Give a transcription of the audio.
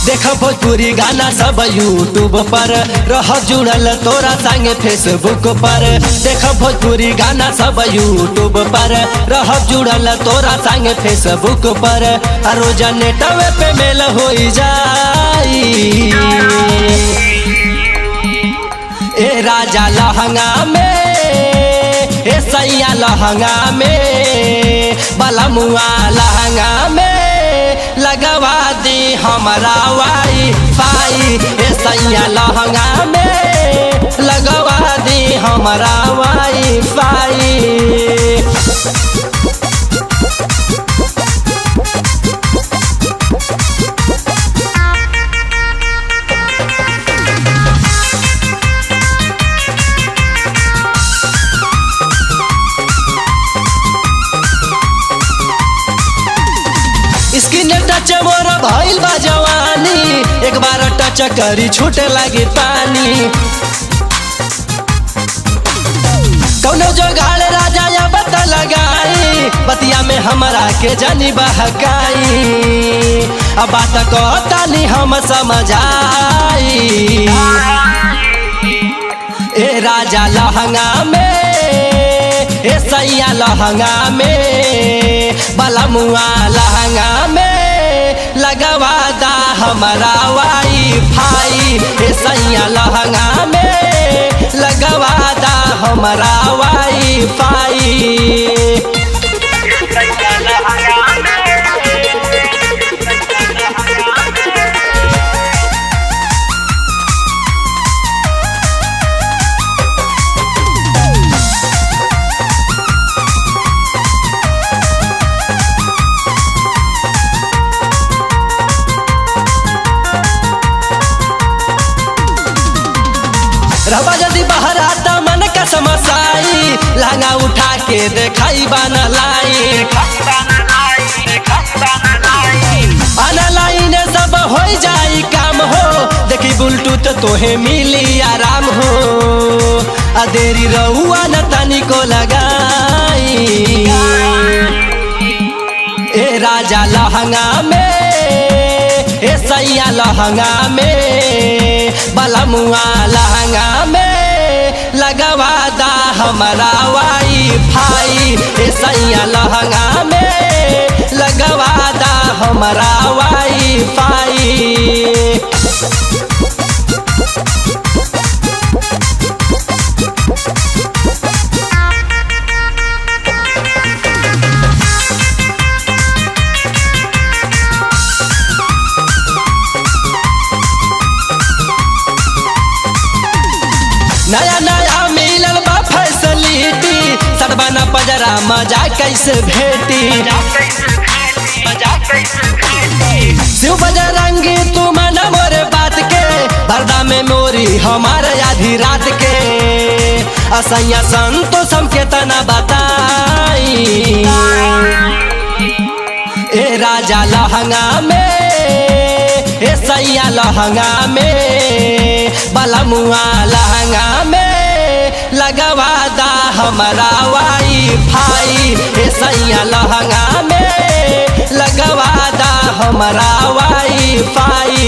देख भोजपुरी गाना सब यूट्यूब पर रह जुड़ल तोरा संगे फेसबुक पर। देख भोजपुरी गाना सब यूट्यूब पर रह जुड़ल तोरा संगे फेसबुक पर। रोज नेटवे पे मेल हो जाई ए राजा लहंगा में ए सैया लहंगा में बलमुआ लहंगा में लगवा दी हमारा वाईफाई ए सैया लहंगा में लगवा दी हमारा वाईफाई। स्किन टच मोर भइल बा जवानी एक बार टच करी छूटे लगी पानी। कौनो जोगाड़ राजा या बता लगाई बतिया में हमरा के जानी बहकाई। अब बात कहतानी हम समझाई ए राजा लहंगा में ए सैया लहंगा में बलमुआ लहंगा में लगवा दा हमारा वाईफाई ए सैया लहंगा में लगवा दा हमारा वाईफाई। रबा यदि बाहर आता मन का समसाई लहंगा उठा के देखाई बनलाई ऑनलाइन सब हो जाई काम हो देखी ब्लूटूथ तोहे मिली आराम हो। देरी रहुआ न तनी को लगाई ए राजा लहंगा में ए सैया लहंगा में बलमुआ लहंगा में लगवा दा हमारा वाईफाई ए सैया लहंगा में लगवा दा हमारा वाईफाई। नया नया मिलल बा फैसिलिटी सटबाना पजरा मजा कैसे भेटी। शिव बजरंगी तू मन मोरे बात के भरदा में मोरी हमारे आधी रात के असैया संतोषम के तना बताई ए राजा लहंगा में ए सैया लहंगा में बलमुआ लहंगा में लगवा दा हमारा वाईफाई ए सैया लहंगा में लगवा दा हमारा वाईफाई।